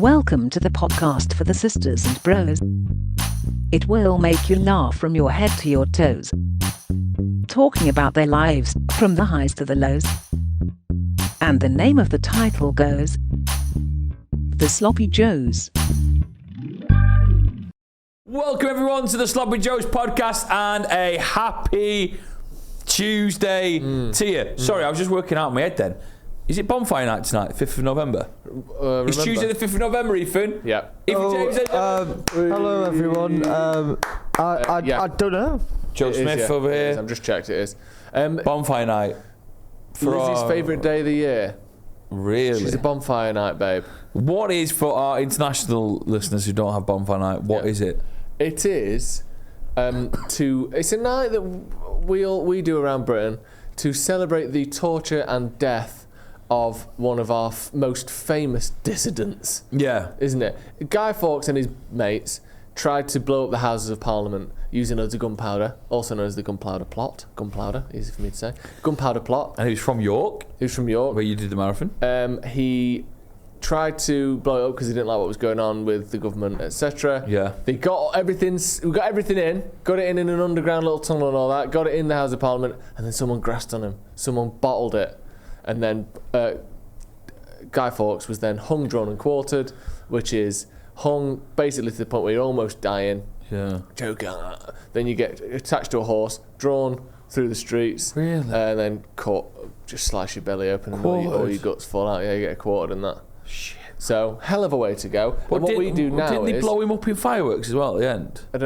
Welcome to the podcast for the sisters and bros. It will make you laugh from your head to your toes. Talking about their lives, from the highs to the lows. And the name of the title goes, The Sloppy Joes. Welcome everyone to the Sloppy Joes podcast and a happy Tuesday to you. Sorry, I was just working out in my head then. Is it Bonfire night tonight, 5th of November? It's Tuesday the 5th of November, Ethan. Yeah. Hello everyone. I don't know. Joe Smith over here. I've just checked, it is. Bonfire night. Lizzie's favourite day of the year. Really? She's a bonfire night, babe. What is, for our international listeners who don't have bonfire night, what is it? It is it's a night that we do around Britain to celebrate the torture and death of one of our most famous dissidents. Yeah. Isn't it? Guy Fawkes and his mates tried to blow up the Houses of Parliament using loads of gunpowder, also known as the Gunpowder Plot. Gunpowder, easy for me to say. Gunpowder Plot. And he was from York? He was from York. Where you did the marathon? He tried to blow it up because he didn't like what was going on with the government, etc. Yeah. We got everything in, got it in an underground little tunnel and all that, got it in the House of Parliament, and then someone grassed on him. Someone bottled it. And then Guy Fawkes was then hung, drawn and quartered, which is hung basically to the point where you're almost dying. Yeah. Joking. Then you get attached to a horse, drawn through the streets. Really? And then cut, just slice your belly open and all your guts fall out. Yeah, you get quartered and that. Shit. So, hell of a way to go. But what we do now didn't they blow him up in fireworks as well at the end? I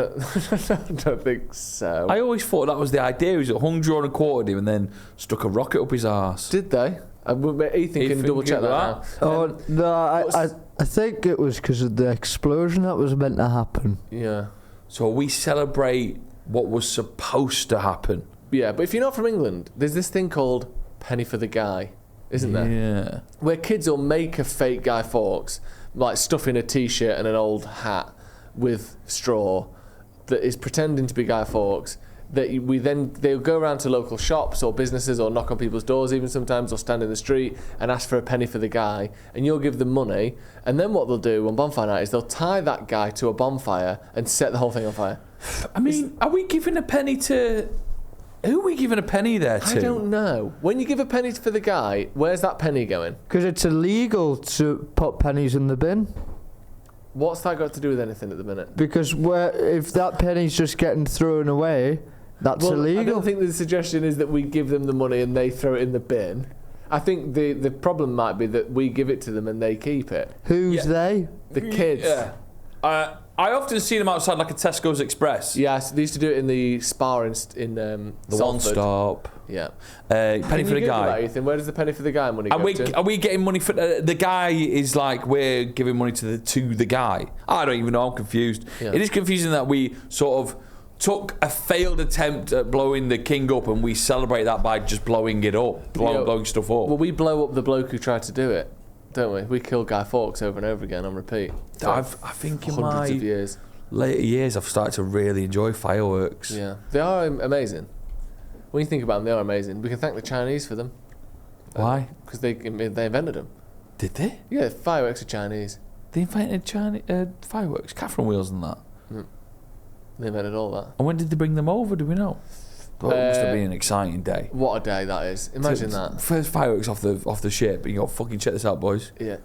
don't think so. I always thought that was the idea. He was hung, drawn and quartered him and then stuck a rocket up his arse. Did they? Ethan can double check that now. Oh, no, I think it was because of the explosion that was meant to happen. Yeah. So we celebrate what was supposed to happen. Yeah, but if you're not from England, there's this thing called Penny for the Guy, isn't there? Yeah. Where kids will make a fake Guy Fawkes, like stuff in a t-shirt and an old hat with straw that is pretending to be Guy Fawkes. They'll go around to local shops or businesses or knock on people's doors even sometimes, or stand in the street and ask for a penny for the guy, and you'll give them money, and then what they'll do on bonfire night is they'll tie that guy to a bonfire and set the whole thing on fire. I mean, are we giving a penny to... Who are we giving a penny there to? I don't know. When you give a penny for the guy, where's that penny going? Because it's illegal to put pennies in the bin. What's that got to do with anything at the minute? Because if that penny's just getting thrown away, that's illegal. I don't think the suggestion is that we give them the money and they throw it in the bin. I think the problem might be that we give it to them and they keep it. Who's they? The kids. Yeah. I often see them outside like a Tesco's Express. Yes, they used to do it in the Spa in the Salford. One Stop. Yeah. Penny for the guy. Ethan? Where does the penny for the guy money go to? Are we getting money for the guy? Is like we're giving money to the guy. I don't even know. I'm confused. Yeah. It is confusing that we sort of took a failed attempt at blowing the king up and we celebrate that by just blowing it up, blowing stuff up. Well, we blow up the bloke who tried to do it, don't we? We kill Guy Fawkes over and over again on repeat. I think in hundreds of years. Later years, I've started to really enjoy fireworks. Yeah, they are amazing. When you think about them, they are amazing. We can thank the Chinese for them. Why? Because they invented them. Did they? Yeah, fireworks are Chinese. They invented fireworks, Catherine wheels and that. They invented all that. And when did they bring them over? Do we know? Well, it must have been an exciting day. What a day that is! Imagine that. First fireworks off the ship, and you go, fucking check this out, boys. Yeah.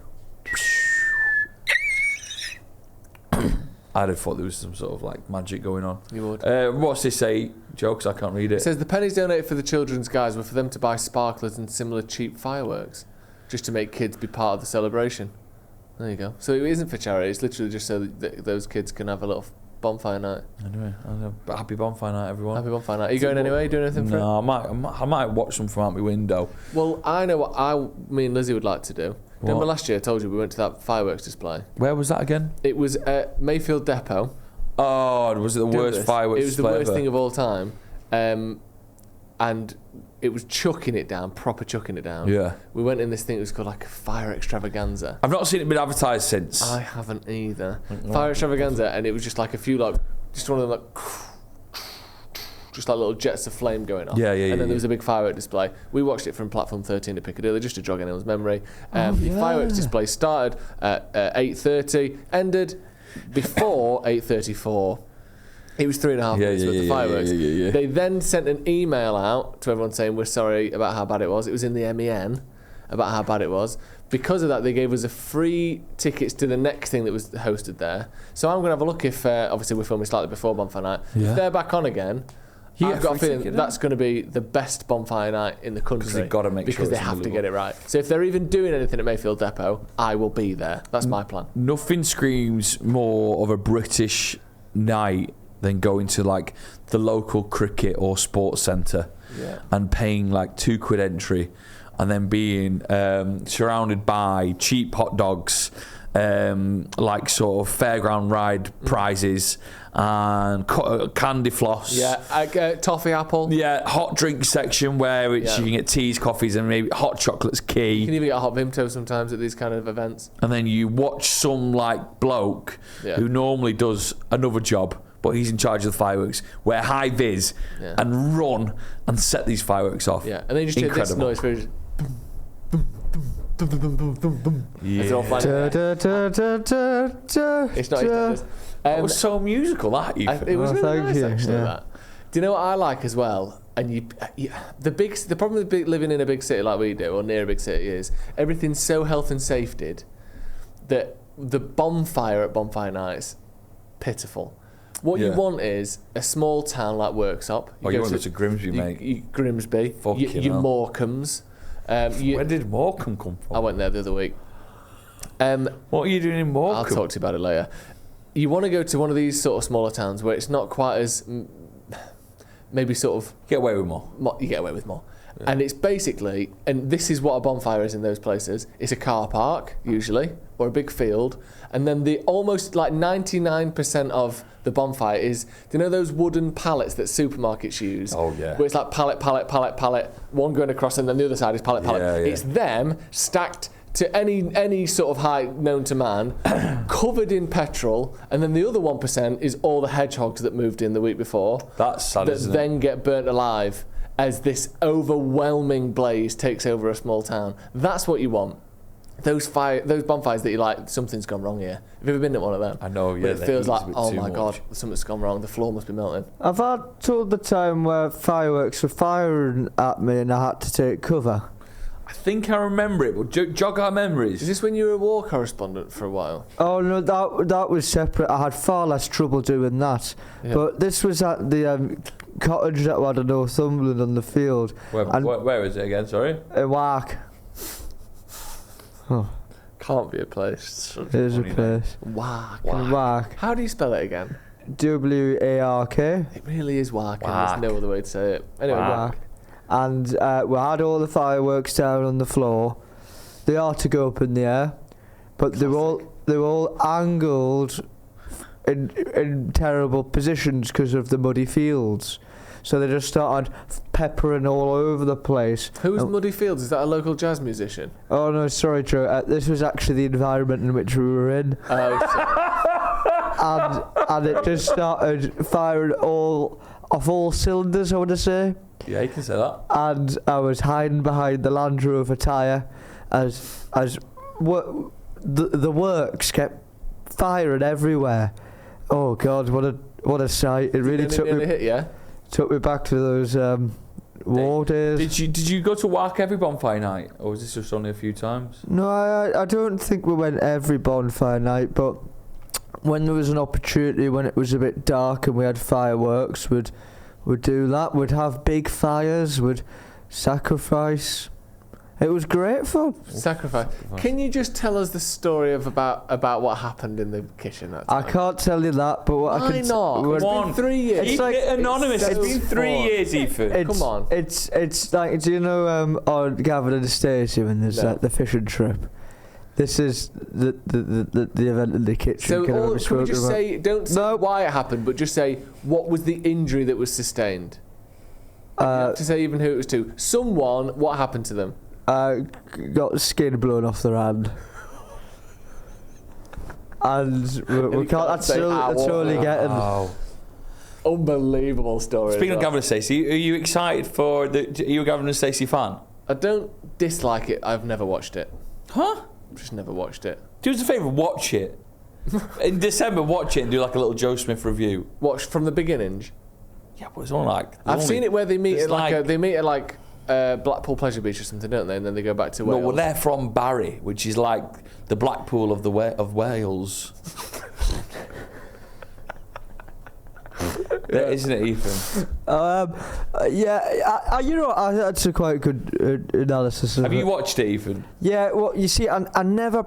I'd have thought there was some sort of like magic going on. You would. What's this say? Jokes, I can't read it. It says the pennies donated for the children's guys were for them to buy sparklers and similar cheap fireworks, just to make kids be part of the celebration. There you go. So it isn't for charity. It's literally just so that those kids can have a little bonfire night. Anyway, happy bonfire night, everyone. Happy bonfire night. Are you going anywhere? Are you doing anything for it? No, I might watch them from out my window. Well, I know what me and Lizzie would like to do. What? Remember last year I told you we went to that fireworks display? Where was that again? It was at Mayfield Depot. Oh, was it the worst fireworks display? It was the worst thing of all time. And it was chucking it down, proper chucking it down. Yeah. We went in this thing, it was called like a fire extravaganza. I've not seen it been advertised since. I haven't either. Fire extravaganza, and it was just like a few just one of them just like little jets of flame going off. Yeah. And then there was a big firework display. We watched it from platform 13 at Piccadilly, just to jog anyone's memory. The fireworks display started at 8:30, ended before 8:34. It was 3.5 minutes worth of fireworks. They then sent an email out to everyone saying, we're sorry about how bad it was. It was in the MEN about how bad it was. Because of that, they gave us a free tickets to the next thing that was hosted there. So I'm going to have a look if, obviously we're filming slightly before Bonfire Night. If they're back on again, I've got a feeling that's going to be the best Bonfire Night in the country. Because they've got to make sure because they have to get it right. So if they're even doing anything at Mayfield Depot, I will be there. That's my plan. Nothing screams more of a British night than going to like the local cricket or sports centre and paying like £2 entry and then being surrounded by cheap hot dogs, like sort of fairground ride prizes and candy floss. Toffee apple. Hot drink section where you can get teas, coffees and maybe hot chocolate's key. You can even get a hot Vimto sometimes at these kind of events. And then you watch some like bloke who normally does another job, but he's in charge of the fireworks, wear high vis and run and set these fireworks off. And then you just hear this noise where it's it's all flying. It's not EastEnders. It was so musical, that, Ethan. It was really nice, actually, that. Do you know what I like as well? And the problem with living in a big city like we do, or near a big city, is everything's so health and safetied that the bonfire at Bonfire Nights, pitiful. What you want is a small town like Worksop. You want to go to Grimsby, mate. Grimsby. Your Morecambe's. Where did Morecambe come from? I went there the other week. What are you doing in Morecambe? I'll talk to you about it later. You want to go to one of these sort of smaller towns where it's not quite as maybe sort of get away with more. You get away with more. And it's basically, and this is what a bonfire is in those places, it's a car park, usually, or a big field, and then the almost like 99% of the bonfire is, do you know those wooden pallets that supermarkets use? Oh, yeah. Where it's like pallet, one going across, and then the other side is pallet. It's them stacked to any sort of height known to man, covered in petrol, and then the other 1% is all the hedgehogs that moved in the week before. That's sad, that isn't then get burnt alive as this overwhelming blaze takes over a small town. That's what you want. Those bonfires that you're like, something's gone wrong here. Have you ever been at one of them? I know, yeah. Where it feels like, oh my God, something's gone wrong. The floor must be melting. I've had told the time where fireworks were firing at me and I had to take cover. I think I remember it, but jog our memories. Is this when you were a war correspondent for a while? Oh no, that was separate. I had far less trouble doing that. Yeah. But this was at the cottage that we had in Northumberland on the field. Where is it again, sorry? In Wark. Oh. Can't be a place. It is a place. Wark. How do you spell it again? WARK. It really is Wark, and there's no other way to say it. Anyway, Wark. And we had all the fireworks down on the floor. They are to go up in the air, but they were all angled in terrible positions because of the muddy fields. So they just started peppering all over the place. Who's Muddy Fields? Is that a local jazz musician? Oh no, sorry, Joe. This was actually the environment in which we were in. Oh, and it just started firing off all cylinders, I want to say. Yeah, you can say that. And I was hiding behind the Land Rover tyre as the works kept firing everywhere. Oh God, what a sight! It really took me back to those war days. Did you go to Wark every bonfire night, or was this just only a few times? No, I don't think we went every bonfire night, but when there was an opportunity, when it was a bit dark and we had fireworks, we'd do that. We'd have big fires. We'd sacrifice. It was great fun. Sacrifice. Can you just tell us the story of about what happened in the kitchen that time? I can't tell you that, but what I can not? It's been 3 years. Keep it anonymous. It's been 3 years, Ethan. Come on. It's like, do you know on Gavin and Stacey when there's like the fishing trip? This is the event in the kitchen. So can we just say, don't say why it happened, but just say what was the injury that was sustained? You have to say even who it was to. Someone, what happened to them? Got skin blown off their hand. And we can't, that's only getting... Unbelievable story. Speaking of Gavin and Stacey, are you excited for the? Are you a Gavin and Stacey fan? I don't dislike it. I've never watched it. Huh? Just never watched it. Do us a favour, watch it. In December, watch it and do like a little Joe Smith review. Watch from the beginning. Yeah, but it's only like... I've seen it where they meet at Blackpool Pleasure Beach or something, don't they? And then they go back to Wales. No, well, they're from Barry, which is like the Blackpool of Wales. Yeah. Isn't it, Ethan? That's a quite good analysis. Have you watched it, Ethan? Yeah, well, you see, I never...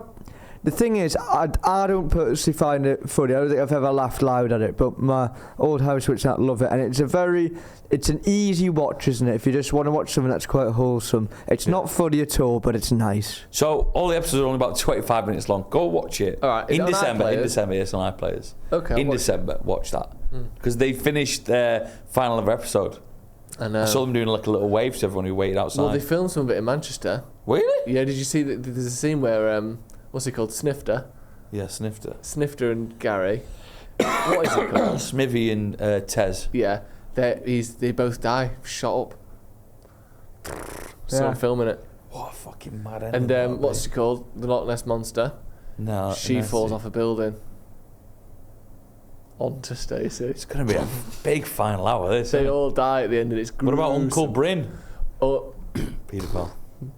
The thing is, I don't personally find it funny. I don't think I've ever laughed loud at it, but my old housemates love it, and it's an easy watch, isn't it? If you just want to watch something that's quite wholesome. It's not funny at all, but it's nice. So, all the episodes are only about 25 minutes long. Go watch it. All right. In December, yes, on iPlayers. Okay. In December, watch that. Because they finished their final ever episode. I saw them doing like a little wave to everyone who waited outside. Well, they filmed some of it in Manchester. Really? Yeah, did you see that? There's a scene where, what's he called? Snifter. Yeah, Snifter. Snifter and Gary. What is he called? Smithy and Tez. Yeah. They both die. Shot up. So I'm filming it. What a fucking mad ending. And what's he called? The Loch Ness Monster. No. She falls off a building. Onto Stacey. It's going to be a big final hour, this. They all die at the end, and it's gruesome. What about Uncle Bryn? Oh, Pedophile.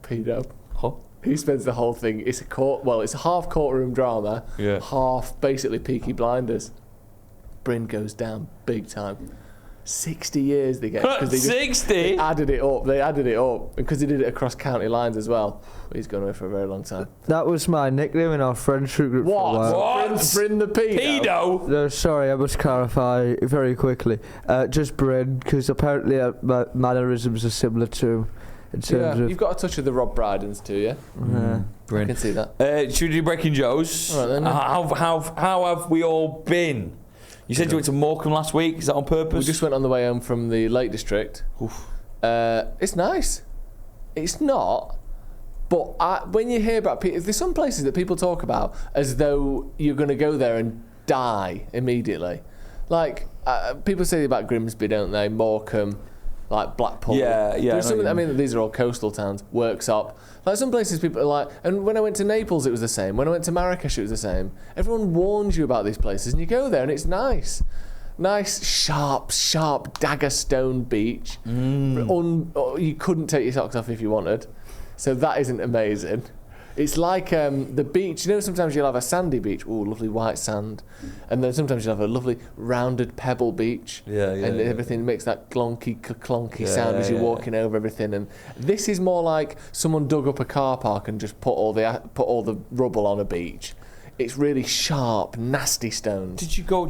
Pedo. Huh? He spends the whole thing. It's a half courtroom drama, half basically Peaky Blinders. Bryn goes down big time. 60 years they get. 60? They added it up. Because he did it across county lines as well. But he's gone away for a very long time. That was my nickname in our friendship group for a while. What? Bryn the Pedo? Pedo? No, sorry, I must clarify very quickly. Just Bryn, because apparently my mannerisms are similar to him. In terms of you've got a touch of the Rob Brydens too, yeah? Bryn. I can see that. Should we do Breaking Joes? All right, then. How have we all been? You said you went to Morecambe last week. Is that on purpose? We just went on the way home from the Lake District. It's nice. It's not. But when you hear about people, there's some places that people talk about as though you're going to go there and die immediately. Like, people say about Grimsby, don't they? Morecambe, like Blackpool. Yeah. I mean, these are all coastal towns. Worksop. Like some places people are like, and when I went to Naples it was the same. When I went to Marrakesh it was the same. Everyone warns you about these places and you go there and it's nice. Nice, sharp dagger stone beach. You couldn't take your socks off if you wanted. So that isn't amazing. It's like the beach. You know, sometimes you'll have a sandy beach. Ooh, lovely white sand. And then sometimes you'll have a lovely rounded pebble beach. And everything makes that clonky sound as you're walking over everything. And this is more like someone dug up a car park and just put all the rubble on a beach. It's really sharp, nasty stones. Did you go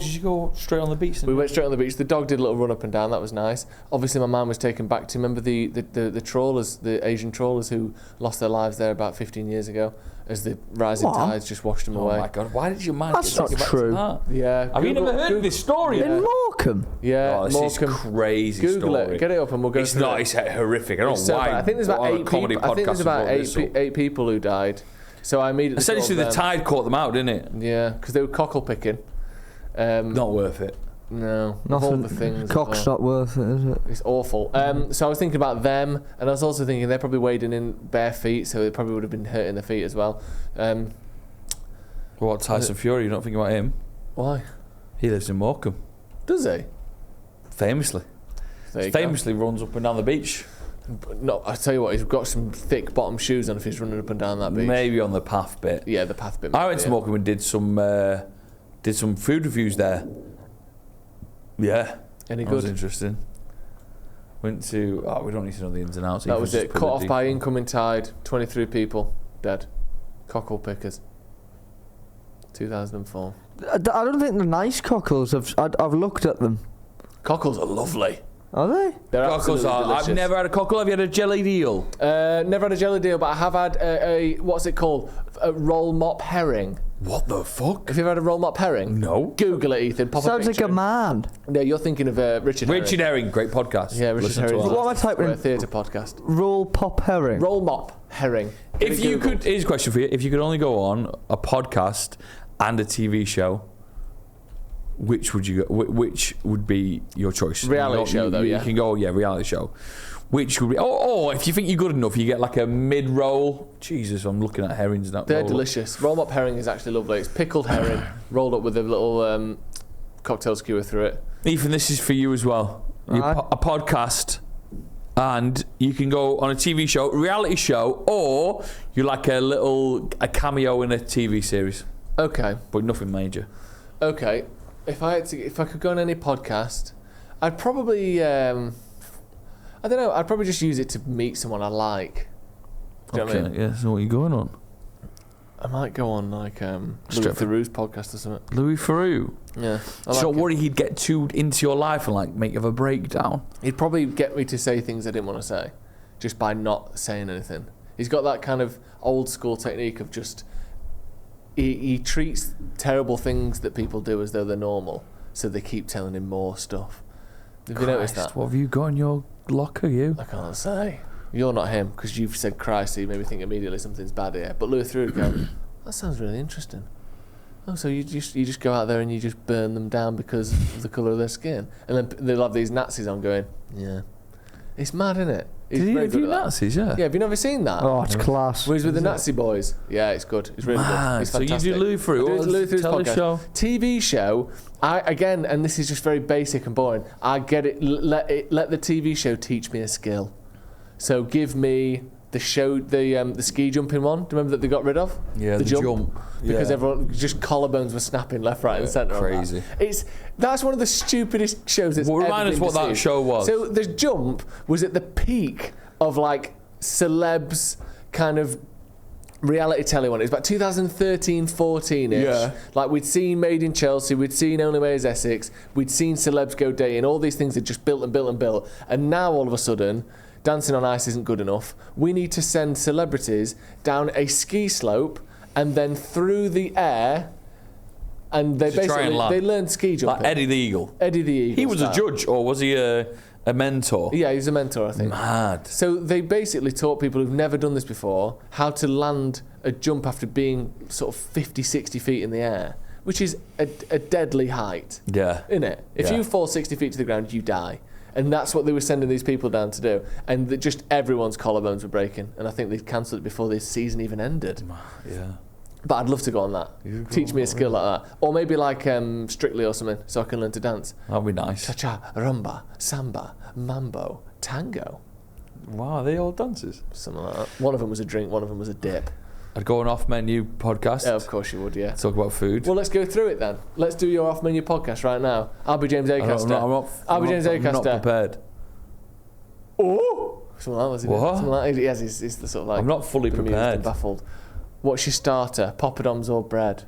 straight on the beach? We went straight on the beach. The dog did a little run up and down. That was nice. Obviously, my man was taken back to remember the trawlers, the Asian trawlers who lost their lives there about 15 years ago, as the rising tides just washed them away. Oh my God! Why did your man? That's not true. Yeah. Have you never heard of this story? In Morecambe? Yeah. Oh, this is crazy. Google story. it. Get it up and we'll go. It's not. It's horrific. I don't know why. I think there's about 8 people. I think there's about 8 people who died. So I immediately. Essentially, the tide caught them out, didn't it? Yeah, because they were cockle picking. Not worth it. No, nothing. All the things. Cock's not worth it, is it? It's awful. So I was thinking about them, and I was also thinking they're probably wading in bare feet, so they probably would have been hurting their feet as well. What, Tyson Fury? You're not thinking about him? Why? He lives in Morecambe. Does he? Famously. Famously runs up and down the beach. No, I tell you what, he's got some thick bottom shoes on if he's running up and down that beach. Maybe on the path bit. Yeah, the path bit. I went to Morecambe and did some food reviews there. Yeah. Any that good? Was interesting. Went to. Oh, we don't need to know the ins and outs. That was it. Cut off by incoming tide. 23 people dead. Cockle pickers. 2004. I don't think they're nice cockles. I've looked at them. Cockles are lovely. Are they? They're cockles are. Delicious. I've never had a cockle. Have you had a jelly deal? Never had a jelly deal, but I have had a what's it called? A roll mop herring. What the fuck? Have you ever had a roll mop herring? No. Google it, Ethan. Pop Sounds a like a man. No, you're thinking of Richard Herring. Richard Herring, great podcast. Yeah, Richard Herring. What am I typing in? Theatre podcast. Roll pop herring. Roll mop herring. If you could, here's a question for you. If you could only go on a podcast and a TV show, which would you go? Which would be your choice? Reality show, though. You can go, reality show. Which would be? Oh, if you think you're good enough, you get like a mid-roll. Jesus, I'm looking at herrings now. They're delicious. Roll-up herring is actually lovely. It's pickled herring rolled up with a little cocktail skewer through it. Ethan, this is for you as well. A podcast, and you can go on a TV show, reality show, or you're like a cameo in a TV series. Okay, but nothing major. Okay, if I could go on any podcast, I'd probably I don't know. I'd probably just use it to meet someone I like. Do you know what I mean? Yeah. So what are you going on? I might go on like Louis Theroux's podcast or something. Louis Theroux. Yeah. So worry he'd get too into your life and like make you have a breakdown. He'd probably get me to say things I didn't want to say, just by not saying anything. He's got that kind of old school technique of just he treats terrible things that people do as though they're normal, so they keep telling him more stuff. Have you noticed that? What have you got in your locker, you? I can't say. You're not him, because you've said Christ, so you made me think immediately something's bad here. But Louis Theroux go, that sounds really interesting. Oh, so you just go out there and you just burn them down because of the colour of their skin. And then they'll have these Nazis on going, yeah. It's mad, isn't it? Did he interview Nazis, yeah? Yeah, have you never seen that? Oh, it's class. Where he's with the Nazi boys. Yeah, it's good. It's really good. It's fantastic. So you do Louis Theroux. Louis Theroux's podcast. Show. TV show, again, and this is just very basic and boring, I get it, let the TV show teach me a skill. So give me the show, the ski jumping one. Do you remember that they got rid of? Yeah, the jump. Because everyone, just collarbones were snapping left, right and centre. Crazy. That's one of the stupidest shows that's ever been remind us what that show was. So the jump was at the peak of like celebs kind of reality telly one. It was about 2013-14ish. Yeah. Like we'd seen Made in Chelsea, we'd seen Only Way is Essex, we'd seen celebs go dating, all these things had just built and built and built. And now all of a sudden, Dancing on Ice isn't good enough. We need to send celebrities down a ski slope and then through the air, and they they learn ski jumping. Like Eddie the Eagle. Eddie the Eagle. He was a judge, or was he a mentor? Yeah, he was a mentor, I think. Mad. So they basically taught people who've never done this before how to land a jump after being sort of 50, 60 feet in the air, which is a deadly height. Yeah. Isn't it? If you fall 60 feet to the ground, you die. And that's what they were sending these people down to do. And just everyone's collarbones were breaking. And I think they'd cancelled it before this season even ended. Yeah. But I'd love to go on that. Teach me a skill like that. Or maybe like Strictly or something, so I can learn to dance. That'd be nice. Cha-cha, rumba, samba, mambo, tango. Wow, are they all dances? Something like that. One of them was a drink, one of them was a dip. I'd go an off-menu podcast. Yeah, of course you would, yeah. Talk about food. Well, let's go through it then. Let's do your off-menu podcast right now. I'll be James Acaster. I'm not prepared. Oh! Something like that, was it? What? Something like that. Yes, he's the sort of like... I'm not fully bemused prepared. and baffled. What's your starter? Poppadoms or bread?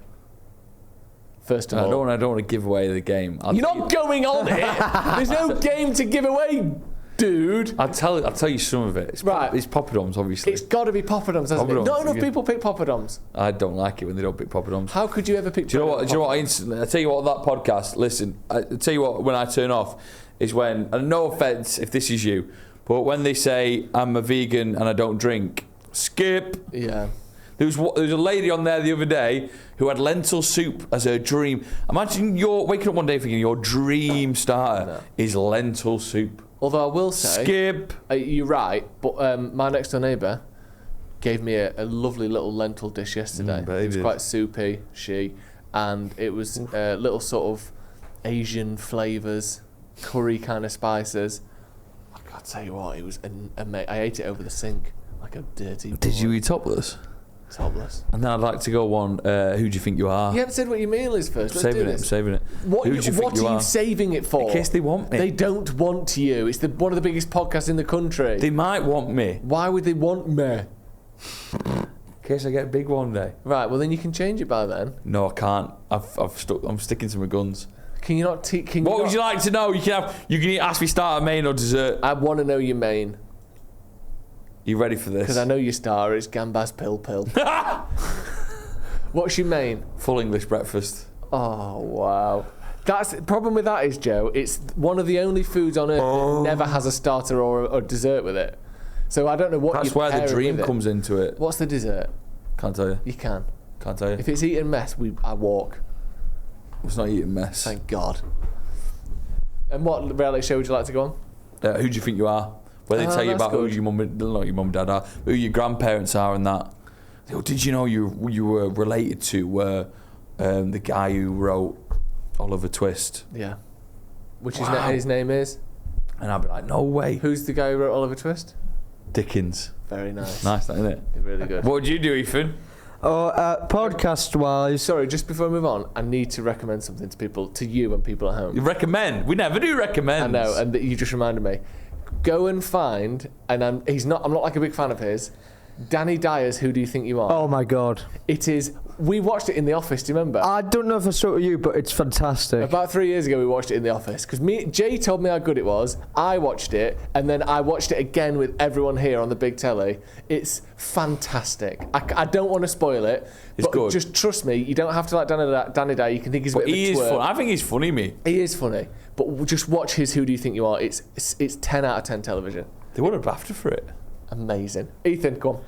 First of all... I don't want to give away the game. You're not going on it! There's no game to give away, dude! I'll tell you some of it. It's poppadoms, obviously. It's got to be poppadoms, hasn't it? Not enough people pick poppadoms. I don't like it when they don't pick poppadoms. How could you ever pick poppadoms? Do you know what? I tell you what, that podcast, listen, I tell you what, when I turn off, is when, and no offence if this is you, but when they say, I'm a vegan and I don't drink, skip. Yeah. There was a lady on there the other day who had lentil soup as her dream. Imagine you're waking up one day thinking your dream starter is lentil soup. Although I will say... Skip. You're right, but my next door neighbour gave me a lovely little lentil dish yesterday. It was quite soupy, and it was little sort of Asian flavours, curry kind of spices. I'll tell you what, it was amazing. I ate it over the sink like a dirty boy. Did you eat topless? Topless. And then I'd like to go on, who do you think you are? You haven't said what your meal is first. I'm saving it. What are you saving it for? In case they want me. They don't want you. It's one of the biggest podcasts in the country. They might want me. Why would they want me? In case I get big one day. Right, well then you can change it by then. No, I can't. I'm sticking to my guns. Can you not... What would you like to know? You can ask me starter, main or dessert. I want to know your main. You ready for this? Because I know your starter is gambas pill. What's your main? Full English breakfast. Oh, wow. That's the problem with that is, Joe, it's one of the only foods on earth that never has a starter or dessert with it. So I don't know what That's where the dream comes into it. What's the dessert? Can't tell you. You can. Can't tell you. If it's eating mess, I walk. was not eating mess. Thank God. And what reality show would you like to go on? Who do you think you are? Where they tell you about who your mum and dad are, who your grandparents are, and that. They go, did you know you were related to the guy who wrote Oliver Twist? Yeah. Which his name is? And I'd be like, no way. Who's the guy who wrote Oliver Twist? Dickens. Very nice. Nice, that, isn't it? Really good. What would you do, Ethan? Podcast-wise... Sorry, just before I move on, I need to recommend something to people, to you and people at home. You recommend? We never do recommend. I know, and you just reminded me. Go and find, and I'm not like a big fan of his, Danny Dyer's Who Do You Think You Are? Oh my God. It is. We watched it in the office, do you remember? I don't know if I saw it with you, but it's fantastic. About 3 years ago we watched it in the office, because Jay told me how good it was, I watched it, and then I watched it again with everyone here on the big telly. It's fantastic. I don't want to spoil it, but good. Just trust me, you don't have to like Danny Dyer, you can think he's a bit of a twerp. Funny. I think he's funny, me. He is funny, but just watch his Who Do You Think You Are? It's 10 out of 10 television. They won a BAFTA for it. Amazing. Ethan, come on.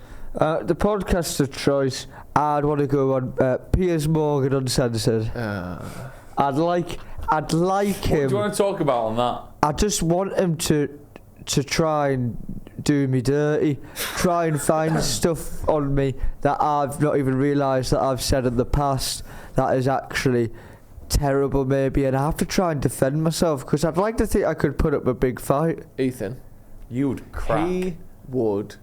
The podcast of choice, I'd want to go on Piers Morgan Uncensored. I'd like him. What do you want to talk about on that? I just want him to try and do me dirty, try and find stuff on me that I've not even realised that I've said in the past that is actually terrible maybe, and I have to try and defend myself because I'd like to think I could put up a big fight. Ethan, you would crack. He would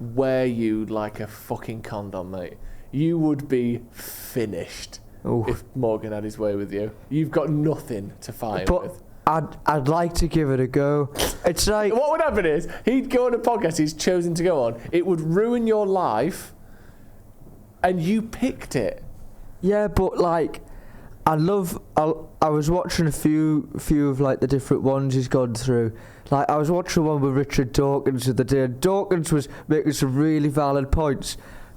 wear you like a fucking condom, mate. You would be finished if Morgan had his way with you. You've got nothing to fight with. I'd like to give it a go. It's like what would happen is he'd go on a podcast he's chosen to go on. It would ruin your life, and you picked it. Yeah, but like I was watching a few of like the different ones he's gone through. Like I was watching one with Richard Dawkins the other day, and Dawkins was making some really valid points,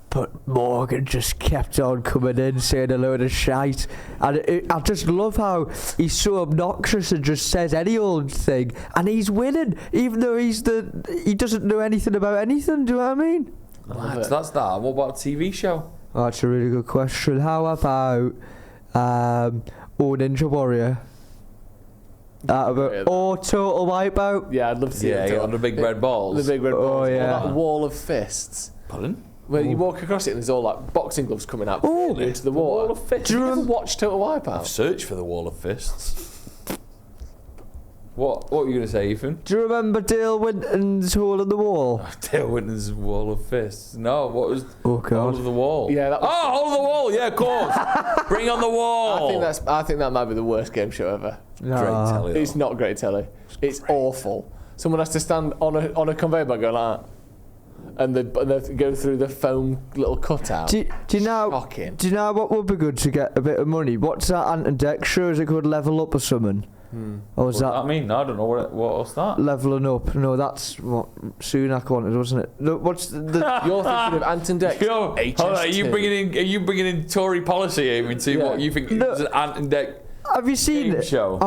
but Morgan just kept on coming in saying a load of shite, and I just love how he's so obnoxious and just says any old thing, and he's winning even though he doesn't know anything about anything. Do you know what I mean? That's that. What about a TV show? Oh, that's a really good question. How about Ninja Warrior? Or Total Wipeout? Yeah, I'd love to see it. On the big red balls. The big red balls. Oh, yeah. Or that wall of fists. Pardon? Where you walk across it and there's all like boxing gloves coming out into the water. Wall of fists. Do you ever watch Total Wipeout? I've searched for the wall of fists. What were you going to say, Ethan? Do you remember Dale Winton's Hole in the Wall? Dale Winton's Wall of Fists. No, what was Hole of the Wall? Yeah, that was Hole of the Wall. Yeah, of course. Bring on the wall. I think that might be the worst game show ever. No. Great telly. It's not great telly. It's awful. Someone has to stand on a conveyor belt going like that. And they go through the foam little cutout. Do you know what would be good to get a bit of money? What's that Ant and Dec show? Is it called Level Up or something? Or is that? I mean, I don't know what's that. Leveling Up. No, that's what Sunak wanted, wasn't it? No, what's the You're thinking of Ant and Dec. Hold on, are you bringing in Tory policy here into what you think is an Ant and Dec? Have you seen it? Show.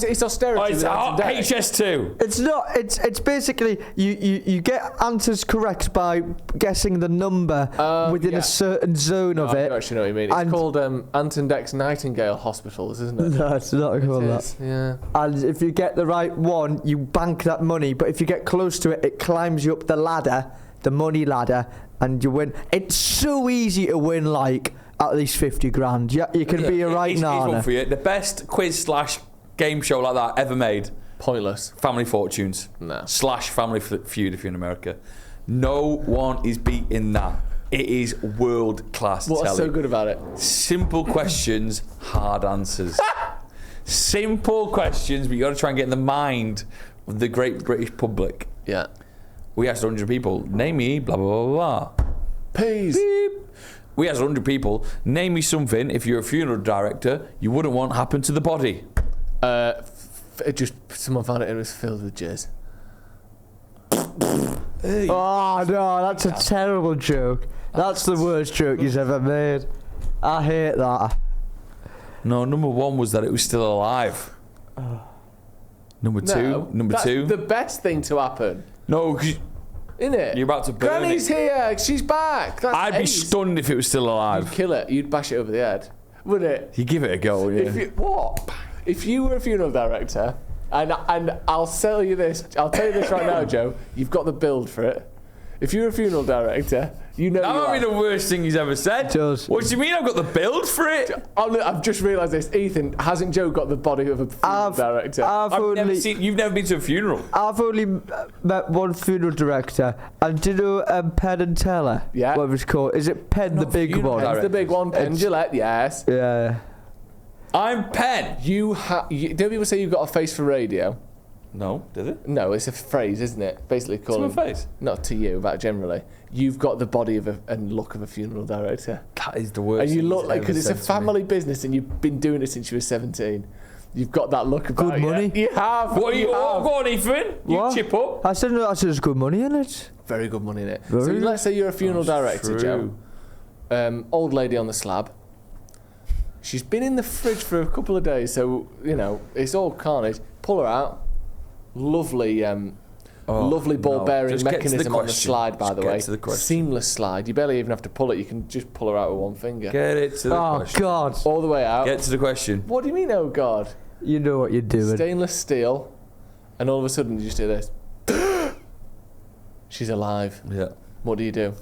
It's austerity. It's HS2. It's not. It's basically you get answers correct by guessing the number within a certain zone of it. I actually know what you mean. It's called Ant and Dec's Nightingale Hospitals, isn't it? No, it's not called that. Yeah. And if you get the right one, you bank that money. But if you get close to it, it climbs you up the ladder, the money ladder, and you win. It's so easy to win, like at least 50 grand. Yeah, you can be a right now. Here's one for you. The best quiz / game show like that ever made. Pointless. Family Fortunes. No. / Family Feud if you're in America. No one is beating that. It is world class. What's so good about it? Simple questions, hard answers. Simple questions, but you got to try and get in the mind of the great British public. Yeah. We asked 100 people, name me blah blah blah blah. Peace. Beep. We asked 100 people, name me something, if you're a funeral director, you wouldn't want happen to the body. Someone found it and it was filled with jizz. Hey. Oh no, that's a terrible joke. That's the worst joke he's ever made. I hate that. No, number one was that it was still alive. Number two. That's the best thing to happen. No, because isn't it? You're about to burn Granny's it. here. She's back. That's I'd be stunned if it was still alive. You'd kill it. You'd bash it over the head. Wouldn't it? You give it a go, yeah. If you were a funeral director, and I'll tell you this right now, Joe, you've got the build for it. If you're a funeral director, you know. That might be the worst thing he's ever said. What do you mean I've got the build for it? I've just realised this. Ethan, hasn't Joe got the body of a funeral director? You've never been to a funeral. I've only met one funeral director. And do you know Penn and Teller? Yeah. What it's called? Is it Penn, the big one? Penn's the big one. Penn Gillette, yes. Yeah. I'm Penn. Don't people say you've got a face for radio? No, did it? No, it's a phrase, isn't it? Basically calling. It's my face. Not to you, but generally. You've got the body of and look of a funeral director. That is the worst. And you look like, because it's a family business and you've been doing it since you were 17. You've got that look about good money. You have. What are you? Go on, Ethan. You chip up. I said there's good money in it. Very good money in it. So let's say you're a funeral director, true. Joe. Old lady on the slab. She's been in the fridge for a couple of days, so, it's all carnage. Pull her out. Lovely ball bearing mechanism on the slide, by the way. Seamless slide. You barely even have to pull it. You can just pull her out with one finger. Get it to the question. Oh, God. All the way out. Get to the question. What do you mean, oh, God? You know what you're doing. Stainless steel. And all of a sudden, you just do this. She's alive. Yeah. What do?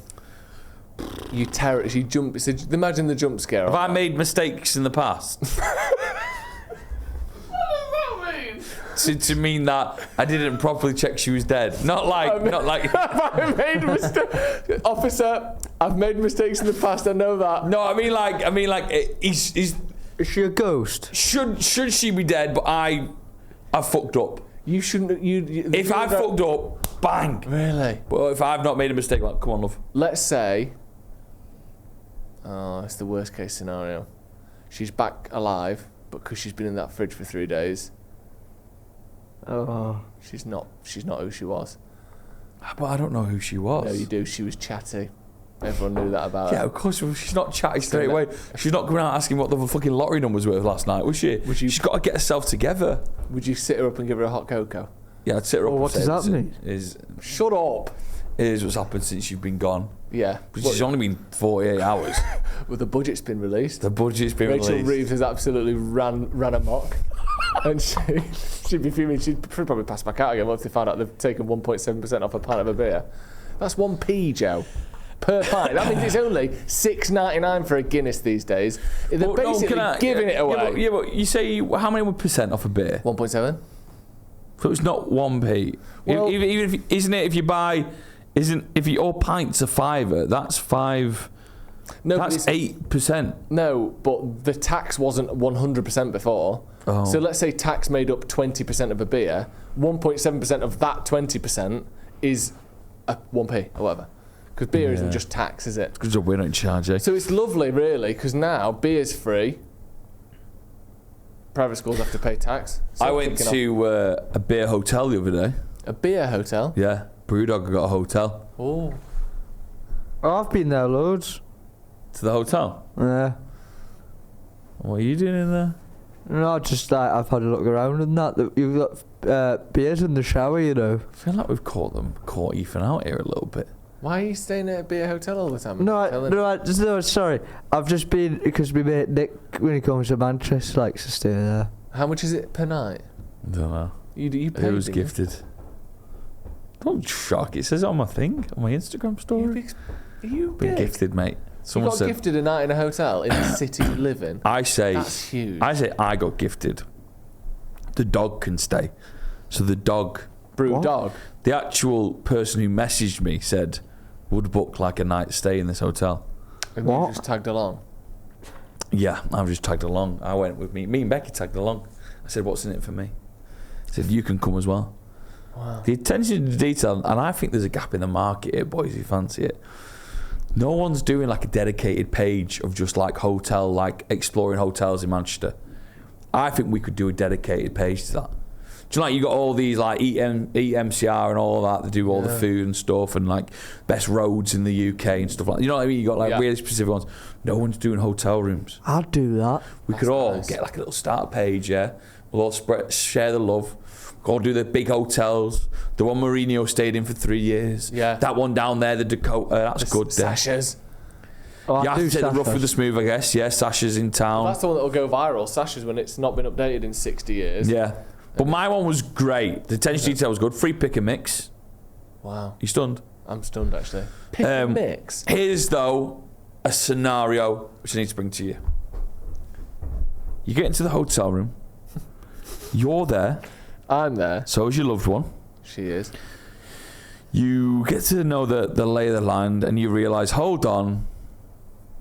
You jump. So imagine the jump scare. Have I made mistakes in the past? To mean that I didn't properly check she was dead. Not like. I made a mistake, officer. I've made mistakes in the past. I know that. No, I mean like. Is she a ghost? Should she be dead? But I fucked up. You shouldn't. If I fucked up, bang. Really? But if I've not made a mistake, like, come on, love. Let's say. Oh, it's the worst case scenario. She's back alive, but because she's been in that fridge for 3 days. Oh. She's not who she was. But I don't know who she was. No, you do. She was chatty. Everyone knew that about her. Yeah, of course. She's not chatty straight away. She's not going out asking what the fucking lottery numbers were last night, was she? She's got to get herself together. Would you sit her up and give her a hot cocoa? Yeah, I'd sit her up. What does that mean? Shut up. Is what's happened since you've been gone. Yeah. Which has only been 48 hours. Well, the budget's been released. Rachel Reeves has absolutely ran amok. And she'd be fuming. She'd probably pass back out again once they found out they've taken 1.7% off a pint of a beer. That's 1p, Joe, per pint. That means it's only $6.99 for a Guinness these days. They're basically giving it away. Yeah, but you say how many percent off a beer? 1.7. So it's not 1p. Well, even if, isn't it? If you buy, if your pints are $5, that's 5. No, that's 8%. No, but the tax wasn't 100% before. Oh. So let's say tax made up 20% of a beer. 1.7% of that 20% is a 1p or whatever. Because beer isn't just tax, is it? Because we don't charge it. So it's lovely, really, because now beer's free. Private schools have to pay tax. So I went to a beer hotel the other day. A beer hotel? Yeah, Brewdog got a hotel. Oh. I've been there loads. To the hotel? Yeah. What are you doing in there? No, just like I've had a look around and that. You've got beers in the shower, I feel like we've caught Ethan out here a little bit. Why are you staying at a beer hotel all the time? No, sorry. I've just been because my mate Nick, when he comes to Manchester, likes to stay there. How much is it per night? I don't know. You paid, it was gifted. Don't shock. It says it on my thing, on my Instagram story. Are you been gifted, mate. Someone you got gifted a night in a hotel in the city you live in? That's huge. I say I got gifted. The dog can stay. So the dog... Dog? The actual person who messaged me said, would book like a night stay in this hotel. And you just tagged along? Yeah, I've just tagged along. I went with me. Me and Becky tagged along. I said, what's in it for me? I said, you can come as well. Wow. The attention to detail, and I think there's a gap in the market here, boys, who fancy it. No one's doing like a dedicated page of just like exploring hotels in Manchester. I think we could do a dedicated page to that. Do you know, like you got all these like EMCR and all that that do all the food and stuff and like best roads in the UK and stuff like that. You know what I mean? You got like really specific ones. No one's doing hotel rooms. I'd do that. We could all get like a little start page, yeah. We'll all share the love. Go do the big hotels. The one Mourinho stayed in for 3 years. Yeah. That one down there, the Dakota. That's good. Sasha's. Oh, you have to take the rough with the smooth, I guess. Yeah, Sasha's in town. Well, that's the one that will go viral. Sasha's when it's not been updated in 60 years. Yeah. But my one was great. The attention to detail was good. Free pick and mix. Wow. You stunned? I'm stunned, actually. Pick and mix? Here's, though, a scenario which I need to bring to you. You get into the hotel room. You're there. I'm there. So is your loved one. She is. You get to know the lay of the land and you realise, hold on,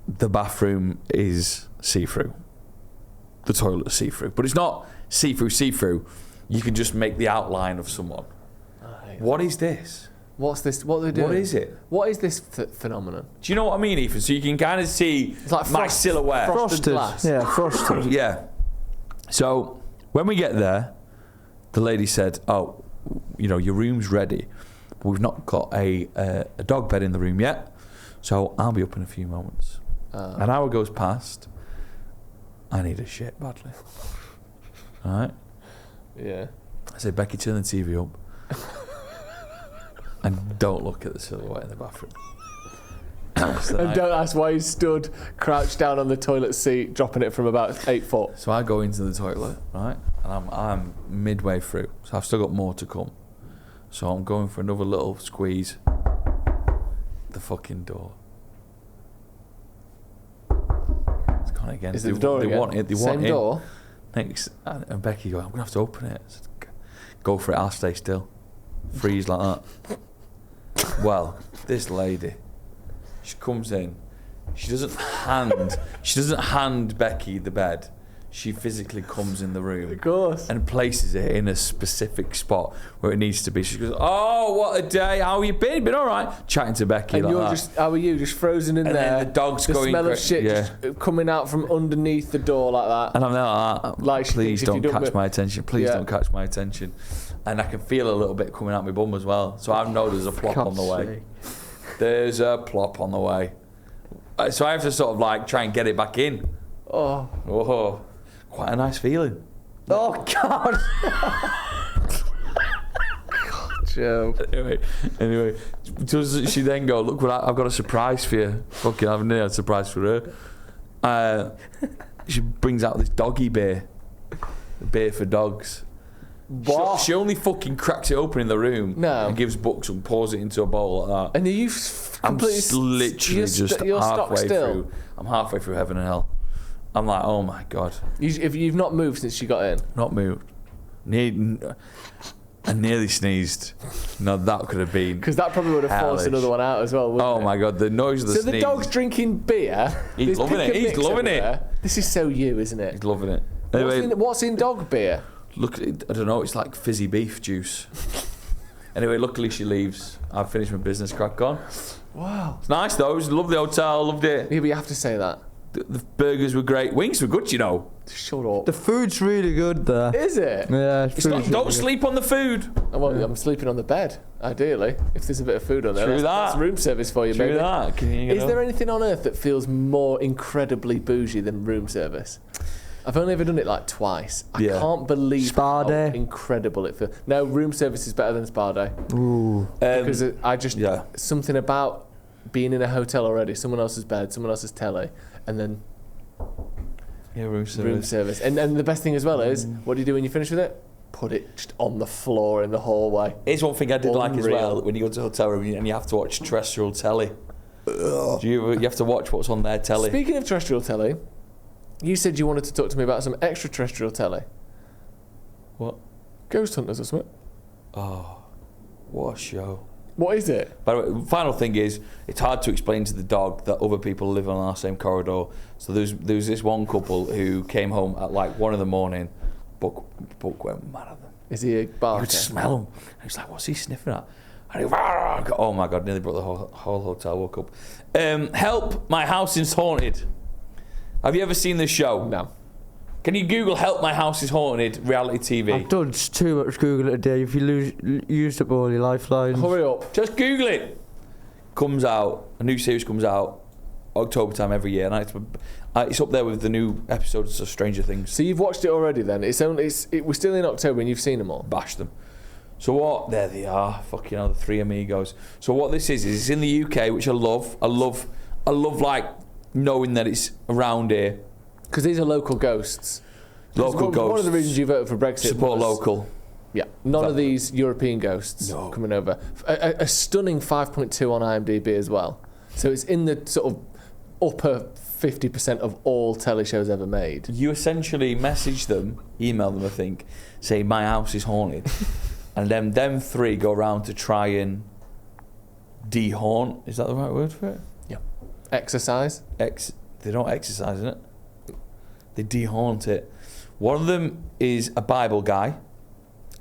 the bathroom is see-through. The toilet is see-through. But it's not see-through. You can just make the outline of someone. What is this? What's this? What are they doing? What is it? What is this phenomenon? Do you know what I mean, Ethan? So you can kind of see It's like my silhouette. frosted glass. Yeah, frosted. Yeah. So when we get there, the lady said, "Oh, your room's ready, but we've not got a dog bed in the room yet. So I'll be up in a few moments." An hour goes past. I need a shit badly. All right. Yeah. I say, Becky, turn the TV up. And don't look at the silhouette in the bathroom. And don't ask why he's stood crouched down on the toilet seat, dropping it from about 8 foot. So I go into the toilet, right? And I'm midway through. So I've still got more to come. So I'm going for another little squeeze. The fucking door. It's gone again. Is it the door again? They want it. They want Same it. door? Next, and Becky go, I'm going to have to open it. I said, go for it, I'll stay still. Freeze like that. Well, this lady, she comes in. She doesn't hand Becky the bed. She physically comes in the room. Of course. And places it in a specific spot where it needs to be. She goes, "Oh, what a day! How have you been? Been all right?" Chatting to Becky And like you're that. just, how are you? Just frozen in And there. then the dog's the going smell of shit yeah. just coming out from underneath the door like that. And I'm there like that. Like, Please if don't you don't catch my attention. Please Yeah. don't catch my attention. And I can feel a little bit coming out my bum as well. So I know there's a plop on the way. There's a plop on the way. So I have to sort of like try and get it back in. Oh, quite a nice feeling. Oh, God. Joe. Anyway, does she then go, "Look, I've got a surprise for you." Fucking haven't I? A surprise for her. She brings out this doggy beer. Beer for dogs. What? She only fucking cracks it open in the room. No. And gives Bucks and pours it into a bowl like that. And are you I'm completely... literally just you're stuck halfway still? through. I'm halfway through heaven and hell. I'm like, oh my God. If you've not moved since you got in? Not moved. I nearly sneezed. No, that could have been. Because that probably would have forced another one out as well, wouldn't Oh it? my God, the noise of the sneeze. So the dog's drinking beer. He's There's loving pick it. and He's mix loving it. everywhere. This is so you, isn't it? He's loving it. Anyway, What's in dog beer? look, I don't know, it's like fizzy beef juice. Anyway, luckily she leaves. I've finished my business, crack on. Wow. It's nice though, loved the hotel, loved it. Yeah, but you have to say that. The burgers were great. Wings were good, you know. Shut up. The food's really good there. Is it? Yeah, It's not, don't sleep on the food. Well, I'm sleeping on the bed, ideally. If there's a bit of food on there, True that's room service for you, True baby. that. Is there anything on earth that feels more incredibly bougie than room service? I've only ever done it like twice. I can't believe Spa how day. incredible it feels. No, room service is better than spa day. Ooh. Because I just, something about being in a hotel already, someone else's bed, someone else's telly, and then room service. And the best thing as well is, what do you do when you finish with it? Put it just on the floor in the hallway. Here's one thing I did like as Unreal. well, when you go to a hotel room and you have to watch terrestrial telly. You have to watch what's on their telly. Speaking of terrestrial telly, you said you wanted to talk to me about some extraterrestrial telly. What? Ghost Hunters or something. Oh, what a show. What is it? By the way, final thing is, it's hard to explain to the dog that other people live on our same corridor. So there was this one couple who came home at like 1 a.m. Buck went mad at them. Is he a barker? You could smell him. And he's like, what's he sniffing at? And he, oh my God, nearly brought the whole hotel woke up. Help, my house is haunted. Have you ever seen this show? No. Can you Google "Help, my house is haunted" reality TV? I've done too much Googling today. If you used up all your lifelines. Hurry up. Just Google it. Comes out, a new series comes out October time every year, and it's up there with the new episodes of Stranger Things. So you've watched it already then? We're still in October and you've seen them all? Bash them. So what? There they are. Fucking hell, the three amigos. So what this is it's in the UK, which I love. I love like knowing that it's around here. Because these are local ghosts. Local ghosts. One of the reasons you voted for Brexit Support was, local. Yeah, none of these European ghosts coming over. A stunning 5.2 on IMDb as well. So it's in the sort of upper 50% of all telly shows ever made. You essentially message them, email them, I think, say my house is haunted, and then them three go around to try and de-haunt. Is that the right word for it? Yeah. Exercise. They don't exercise in it. They de-haunt it. One of them is a Bible guy.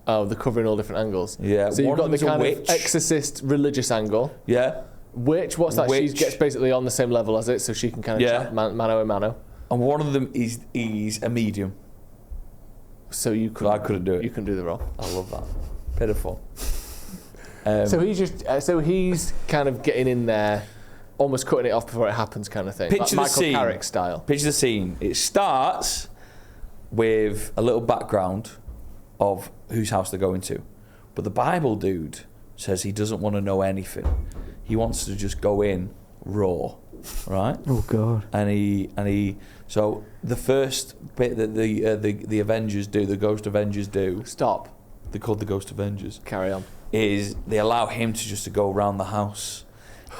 Oh, they're covering all different angles. Yeah. So you've got the kind witch. of exorcist religious angle. Yeah. Witch, what's that? Witch. She gets basically on the same level as it, so she can kind of chat mano a mano. And one of them is a medium. So you could. I couldn't do it. You can do the role. I love that. Pitiful. So he's kind of getting in there, almost cutting it off before it happens, kind of thing. Picture like the Michael scene. Carrick style. Picture the scene. It starts with a little background of whose house they're going to, but the Bible dude says he doesn't want to know anything. He wants to just go in raw, right? Oh God! And he. So the first bit that the Avengers do, the Ghost Avengers do. Stop. They're called the Ghost Avengers. Carry on. Is they allow him to go around the house,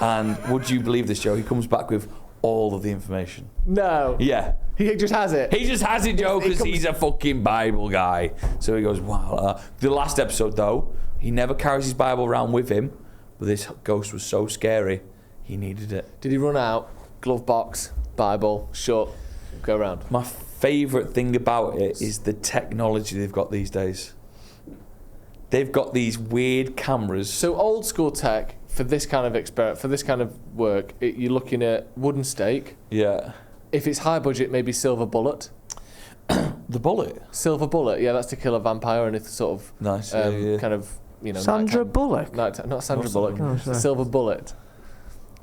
and would you believe this, Joe? He comes back with all of the information. No. Yeah. He just has it. He just has it, Joe, because he's a fucking Bible guy. So he goes, wow. The last episode, though, he never carries his Bible around with him, but this ghost was so scary, he needed it. Did he run out? Glove box, Bible, shut, go around. My favourite thing about it is the technology they've got these days. They've got these weird cameras. So old school tech for this kind of experiment, for this kind of work, you're looking at wooden stake. Yeah. If it's high budget, maybe silver bullet. The bullet? Silver bullet, yeah, that's to kill a vampire, and it's sort of nice, kind of, you know, Sandra Bullock. Not Sandra Bullock. Oh, sorry. Silver bullet.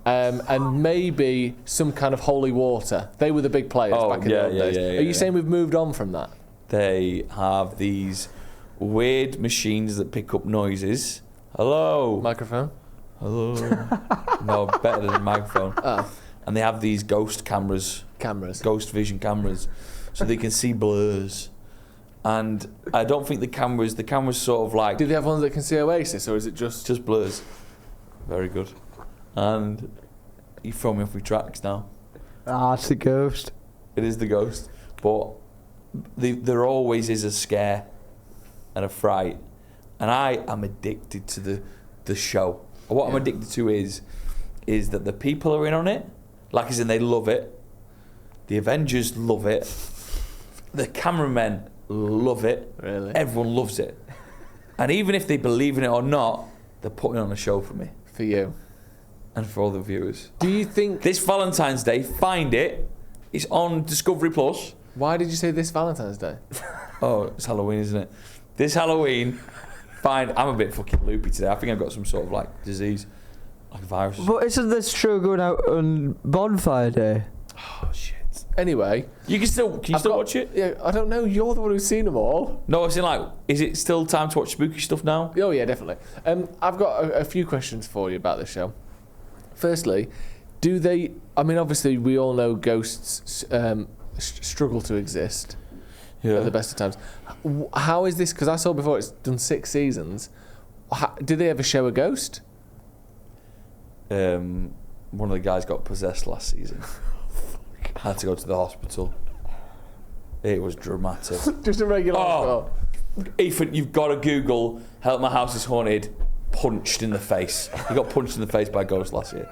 And maybe some kind of holy water. They were the big players back in the old days. Are you saying we've moved on from that? They have these weird machines that pick up noises. Hello. Microphone? Hello. No, better than a microphone. Oh. And they have these ghost cameras. Ghost vision cameras. So they can see blurs. And I don't think the cameras sort of like... Do they have ones that can see Oasis, or is it just... Just blurs. Very good. And you throw me off my tracks now. Ah, it's the ghost. It is the ghost. But there always is a scare and a fright. And I am addicted to the show. What I'm addicted to is that the people are in on it. Like as in they love it. The Avengers love it. The cameramen love it. Really? Everyone loves it. And even if they believe in it or not, they're putting on a show for me. For you. And for all the viewers. Do you think... This Valentine's Day, find it. It's on Discovery Plus. Why did you say this Valentine's Day? Oh, it's Halloween, isn't it? This Halloween, I'm a bit fucking loopy today. I think I've got some sort of like disease. Like a virus. But isn't this show going out on Bonfire Day? Oh, shit. Anyway. Can you still watch it? Yeah, I don't know. You're the one who's seen them all. No, it's in like, is it still time to watch spooky stuff now? Oh, yeah, definitely. I've got a few questions for you about this show. Firstly, do they... I mean, obviously, we all know ghosts struggle to exist at the best of times. How is this... Because I saw before it's done 6 seasons. Did they ever show a ghost? One of the guys got possessed last season. Had to go to the hospital. It was dramatic. Just a regular hospital. Ethan, you've got to Google "Help My House Is Haunted" punched in the face. He got punched in the face by a ghost last year.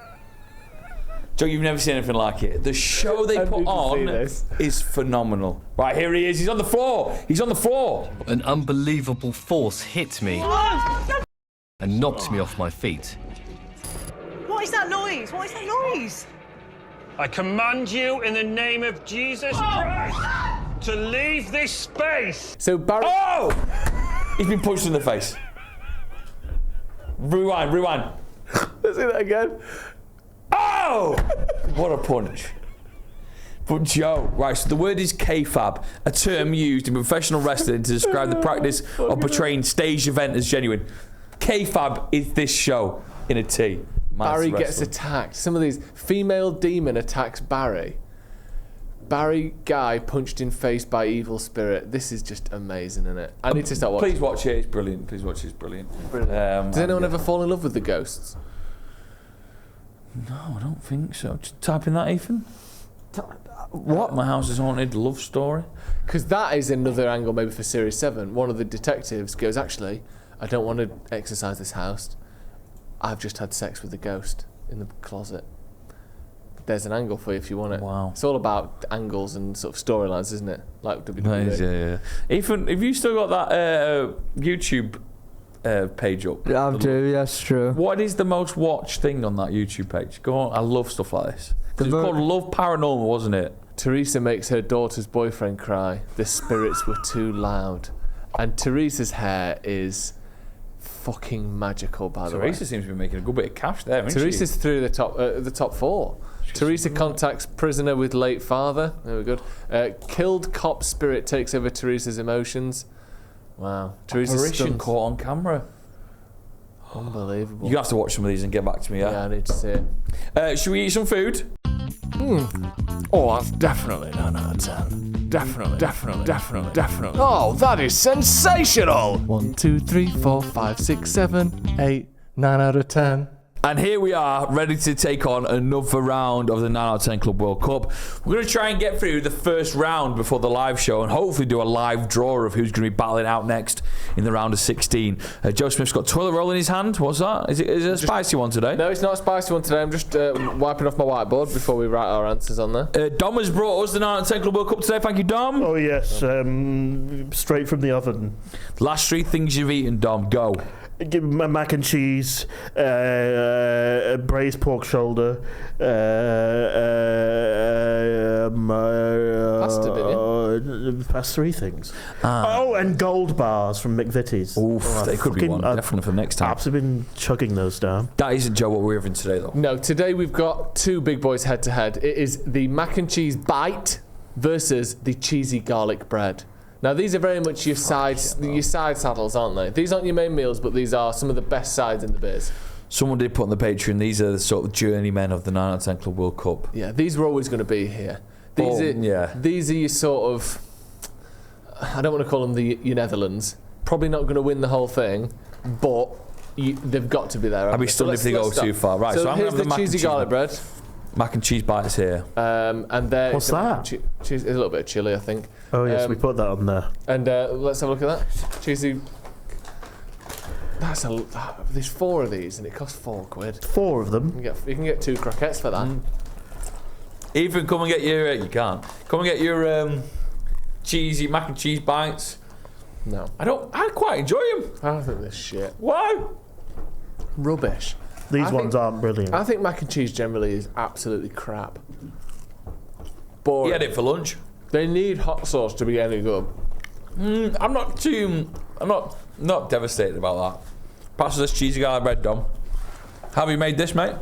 Joe, you've never seen anything like it. The show they put on is phenomenal. Right, here he is. He's on the floor. He's on the floor. An unbelievable force hit me and knocked me off my feet. What is that noise? What is that noise? I command you in the name of Jesus Christ to leave this space. So Barry... Oh! He's been punched in the face. Rewind. Let's see that again. Oh! What a punch. But Joe, right, so the word is kayfabe, a term used in professional wrestling to describe the practice of portraying stage event as genuine. Kayfabe is this show in a T. Barry gets attacked. Some of these female demon attacks Barry. Barry guy punched in face by evil spirit. This is just amazing, isn't it? I need to start watching. Please watch it. It's brilliant. Please watch it. It's brilliant. Does anyone ever fall in love with the ghosts? No, I don't think so. Just type in that, Ethan. What? My House is Haunted love story. Because that is another angle maybe for Series 7. One of the detectives goes, actually, I don't want to exercise this house. I've just had sex with a ghost in the closet. There's an angle for you if you want it. Wow. It's all about angles and sort of storylines, isn't it? Like WWE. Yeah. Ethan, have you still got that YouTube page up? I do, yes, true. What is the most watched thing on that YouTube page? Go on, I love stuff like this. It's called Love Paranormal, wasn't it? Teresa makes her daughter's boyfriend cry. The spirits were too loud. And Teresa's hair is fucking magical, by the way. Teresa seems to be making a good bit of cash there, isn't Teresa's through the top 4. Teresa contacts prisoner with late father. There we go. Killed cop spirit takes over Teresa's emotions. Wow. Teresa's apparition caught on camera. Unbelievable. You have to watch some of these and get back to me, yeah? Yeah, I need to see it. Should we eat some food? Oh, that's definitely 9 out of 10. Definitely. Oh, that is sensational! 1, 2, 3, 4, 5, 6, 7, 8, 9 out of 10. And here we are, ready to take on another round of the 9 out of 10 Club World Cup. We're going to try and get through the first round before the live show and hopefully do a live draw of who's going to be battling out next in the round of 16. Joe Smith's got toilet roll in his hand. What's that? Is it a spicy one today? No, it's not a spicy one today. I'm just wiping off my whiteboard before we write our answers on there. Dom has brought us the 9 out of 10 Club World Cup today. Thank you, Dom. Oh, yes. Straight from the oven. Last 3 things you've eaten, Dom. Go. Give me mac and cheese, braised pork shoulder, pasta, didn't you? Past 3 things. And gold bars from McVitie's. Oof, they could be one, definitely for next time. I've been chugging those down. That isn't, Joe, what we're having today, though. No, today we've got 2 big boys head-to-head. It is the mac and cheese bite versus the cheesy garlic bread. Now, these are very much your side saddles, aren't they? These aren't your main meals, but these are some of the best sides in the biz. Someone did put on the Patreon, these are the sort of journeymen of the 9 out of 10 Club World Cup. Yeah, these were always going to be here. These are your sort of, I don't want to call them your Netherlands. Probably not going to win the whole thing, but they've got to be there. I'd be stunned if they go too far. Right, so I'm here's going to have the cheesy garlic bread. Mac and cheese bites here. And there. What's that? Cheese, a little bit of chili, I think. Oh, yes, we put that on there. And let's have a look at that. Cheesy. There's 4 of these, and it costs £4. 4 of them? You can get 2 croquettes for that. Ethan, come and get your... you can't. Come and get your cheesy mac and cheese bites. No. I quite enjoy them. I think they're shit. Why? Rubbish. These ones aren't brilliant. I think mac and cheese generally is absolutely crap. Boring. You had it for lunch. They need hot sauce to be any good. I'm not devastated about that. Pass us this cheesy garlic bread, Dom. How have you made this, mate?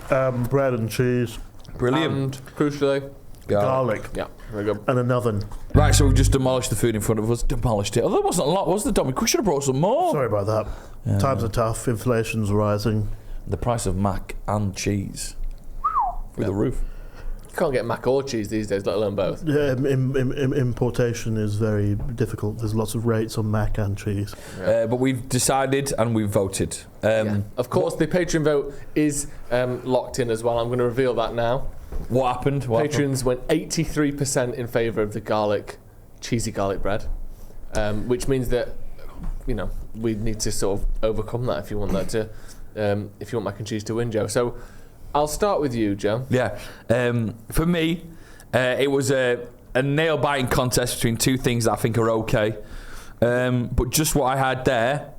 Bread and cheese. Brilliant. And crucially, garlic. Yeah, very good. And an oven. Right, so we've just demolished the food in front of us. Demolished it. Although there wasn't a lot, was there, Dom? We should have brought some more. Sorry about that. Yeah. Times are tough. Inflation's rising. The price of mac and cheese through the roof. You can't get mac or cheese these days, let alone both. Yeah, importation is very difficult. There's lots of rates on mac and cheese. Yeah. But we've decided and we've voted. Of course, the Patreon vote is locked in as well. I'm going to reveal that now. What happened? Patrons went 83% in favour of the cheesy garlic bread, which means that, we need to sort of overcome that if you want that to... if you want mac and cheese to win, Joe. So I'll start with you, Joe. Yeah. For me, it was a nail-biting contest between 2 things that I think are okay. But just what I had there,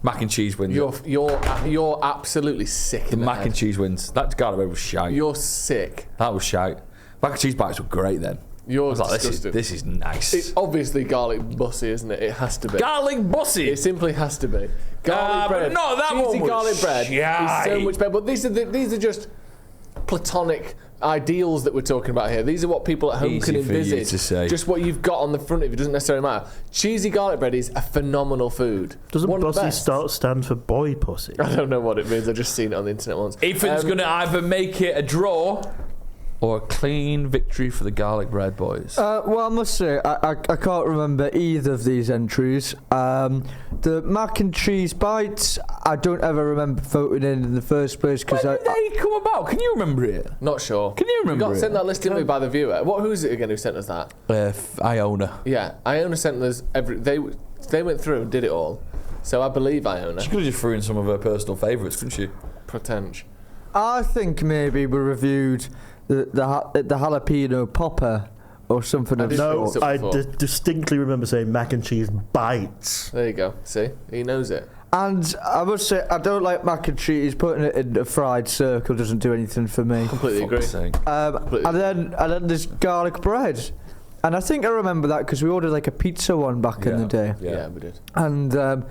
mac and cheese wins. You're absolutely sick. The mac and cheese wins. That garlic bread was shite. You're sick. That was shite. Mac and cheese bites were great then. Yours disgusting. This is nice. It's obviously garlic bussy, isn't it? It has to be. Garlic bussy? It simply has to be. Garlic bread. No, that cheesy one was garlic bread is so much better. But these are just platonic ideals that we're talking about here. These are what people at home can envisage. Just what you've got on the front of you doesn't necessarily matter. Cheesy garlic bread is a phenomenal food. Doesn't bussy stand for boy pussy? I don't know what it means. I've just seen it on the internet once. Ethan's going to either make it a draw or a clean victory for the garlic bread boys. Well, I must say, I can't remember either of these entries. The mac and cheese bites, I don't ever remember voting in the first place. When did they come about? Can you remember it? Not sure. Can you remember it? We got sent that list to me by the viewer. Who is it again who sent us that? Iona. Yeah, Iona sent us they went through and did it all. So I believe Iona. She could have just threw in some of her personal favourites, couldn't she? Potential. I think maybe we reviewed the jalapeno popper or something of No, sort. I distinctly remember saying mac and cheese bites. There you go. See? He knows it. And I must say, I don't like mac and cheese. Putting it in a fried circle doesn't do anything for me. Completely agree. And then there's garlic bread. And I think I remember that because we ordered like a pizza one back in the day. Yeah, we did. And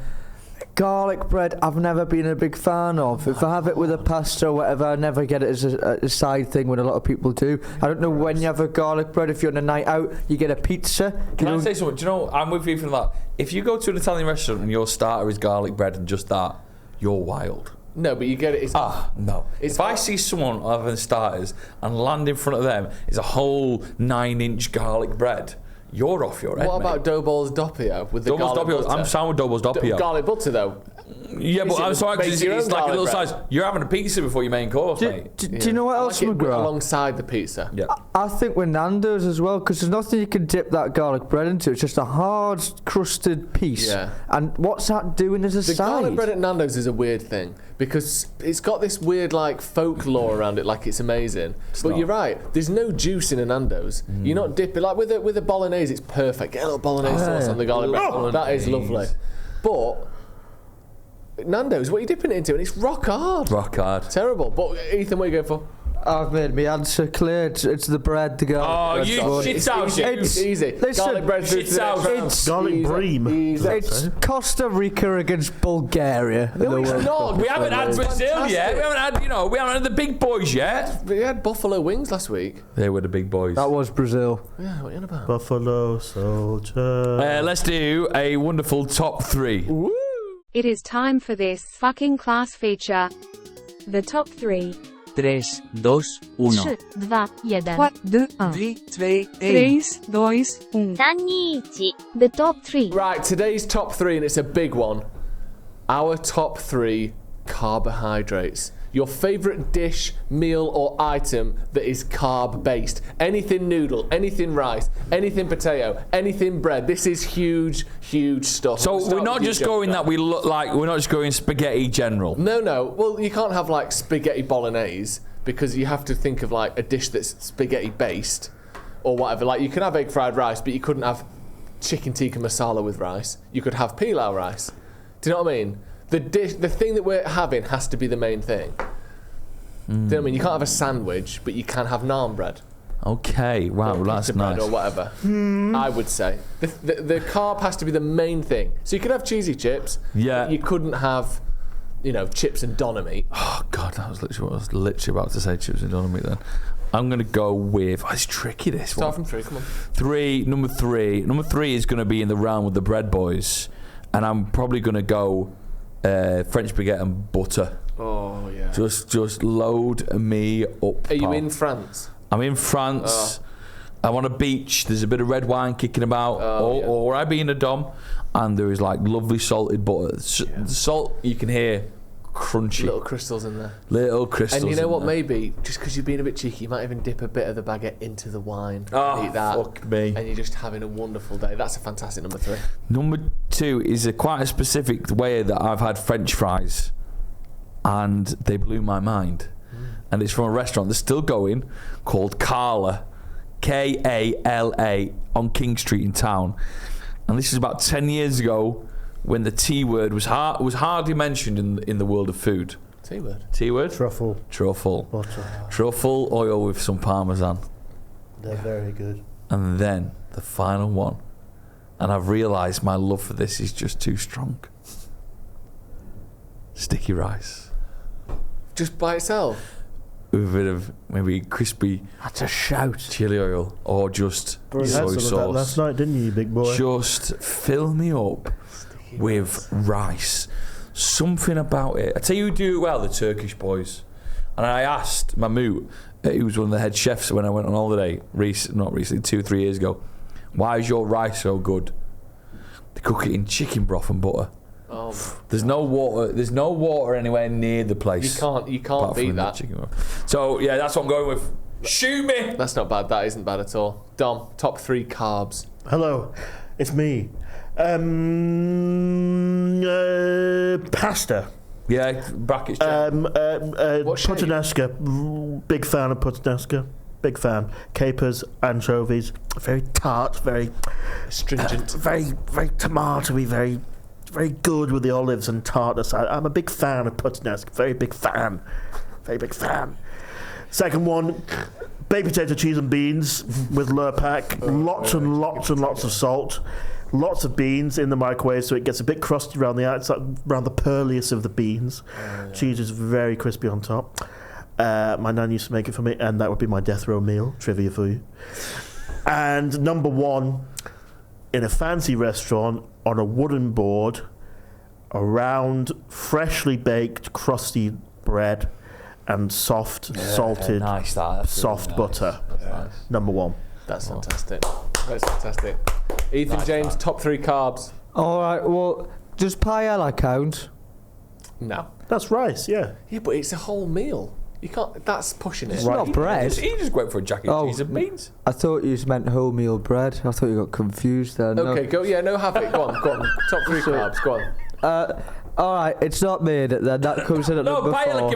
garlic bread, I've never been a big fan of. If I have it with a pasta or whatever, I never get it as a side thing when a lot of people do. I don't know when you have a garlic bread. If you're on a night out, you get a pizza. Can I say something? Do you know, I'm with you from that. If you go to an Italian restaurant and your starter is garlic bread and just that, you're wild. No, but you get it. No. If I see someone having starters and land in front of them is a whole 9-inch garlic bread, you're off your head. What about Doble's doppio with the Doble's garlic doppio? butter? I'm sound with Doble's doppio. Garlic butter though. Yeah, but I'm sorry because it's like a little size. You're having a pizza before your main course, mate. Do you know what else, McGrath? Alongside the pizza. Yeah. I think with Nando's as well, because there's nothing you can dip that garlic bread into. It's just a hard crusted piece. Yeah. And what's that doing as a side? The garlic bread at Nando's is a weird thing because it's got this weird like folklore around it, like it's amazing. But you're right. There's no juice in a Nando's. You're not dipping like with a bolognese. It's perfect. Get a little bolognese sauce on the garlic bread. That is lovely. But Nando's, what are you dipping it into? And it's rock hard. Rock hard. Terrible. But Ethan, what are you going for? I've made my answer clear. It's the bread, the garlic bread. You shit out. It's easy. Listen, garlic bread shit out. It's Garlic bream. It's Costa Rica against Bulgaria. No, it's not. We haven't had Brazil yet. We haven't had the big boys yet. We had buffalo wings last week. They were the big boys. That was Brazil. Yeah, what are you on about? Buffalo soldier. Let's do a wonderful top 3. Woo! It is time for this fucking class feature. The top 3. 3, 2, 1. 3, 2, 1. 4, 2, 1. 3, 2, 1. 3, 2, 1. The top 3. Right, today's top 3, and it's a big one. Our top 3 carbohydrates. Your favourite dish, meal, or item that is carb-based. Anything noodle, anything rice, anything potato, anything bread. This is huge, huge stuff. So we're not just going that we look like, we're not just going spaghetti general. No. Well, you can't have like spaghetti bolognese because you have to think of like a dish that's spaghetti-based or whatever. Like you can have egg fried rice, but you couldn't have chicken tikka masala with rice. You could have pilau rice. Do you know what I mean? The thing that we're having has to be the main thing. Do you know what I mean? You can't have a sandwich, but you can have naan bread. Okay, wow, that's nice. Or whatever. I would say the carb has to be the main thing. So you could have cheesy chips. Yeah. But you couldn't have, chips and doner meat. Oh God, that was literally what I was literally about to say. Chips and doner meat. Then I'm gonna go with. Oh, it's tricky this Start one. from 3. Come on. 3. Number 3. Number 3 is gonna be in the round with the bread boys, and I'm probably gonna go. French baguette and butter. Oh yeah. Just load me up. Are you in France? I'm in France. I'm on a beach. There's a bit of red wine kicking about, or I be in a dom, and there is like lovely salted butter. The salt you can hear crunchy. Little crystals in there. Little crystals. And you know what? There. Maybe just because you're being a bit cheeky, you might even dip a bit of the baguette into the wine. Oh, eat that. fuck me. And you're just having a wonderful day. That's a fantastic number 3. Number 2 is quite a specific way that I've had French fries, and they blew my mind. And it's from a restaurant that's still going called Carla, Kala, on King Street in town. And this is about 10 years ago when the T word was hardly mentioned in the world of food. T word? T word? Truffle. Butter. Truffle oil with some parmesan. They're very good. And then the final one. And I've realised my love for this is just too strong. Sticky rice. Just by itself? with a bit of maybe crispy. That's a shout. Chili oil or just You soy had some of that sauce. last night, didn't you, big boy? Just fill me up with rice. Something about it. I tell you who do it well, the Turkish boys. And I asked Mahmoud, who was one of the head chefs when I went on holiday, not recently, 2-3 years ago, why is your rice so good? They cook it in chicken broth and butter. Oh, there's no water. There's no water anywhere near the place. You can't beat that. So yeah, that's what I'm going with. Shoot me. That's not bad. That isn't bad at all. Dom, top 3 carbs. Hello, it's me. Pasta. Yeah, brackets. Puttanesca. Big fan of puttanesca. Big fan. Capers, anchovies. Very tart. Very stringent. Very tomatoey. Very good with the olives and tartness. I'm a big fan of puttanesca. Very big fan. Second one, baked potato, cheese and beans with Lurpak. Lots and lots of salt. Lots of beans in the microwave so it gets a bit crusty around the outside, around the pearliest of the beans. Cheese is very crispy on top. My nan used to make it for me, and that would be my death row meal. Trivia for you. And number 1, in a fancy restaurant, on a wooden board, around freshly baked, crusty bread and soft, salted, soft butter. Nice. Number 1. That's fantastic. That's fantastic. Ethan James, top 3 carbs. All right, well, does paella count? No. That's rice, yeah. Yeah, but it's a whole meal. You can't. That's pushing it. It's not bread. He just went for a jacket cheese and beans. I thought you meant wholemeal bread. I thought you got confused there. Okay, go. Yeah, no, have it. Go on. Top 3 carbs. Go on. All right, it's not made it then. That comes in at number 4. Paella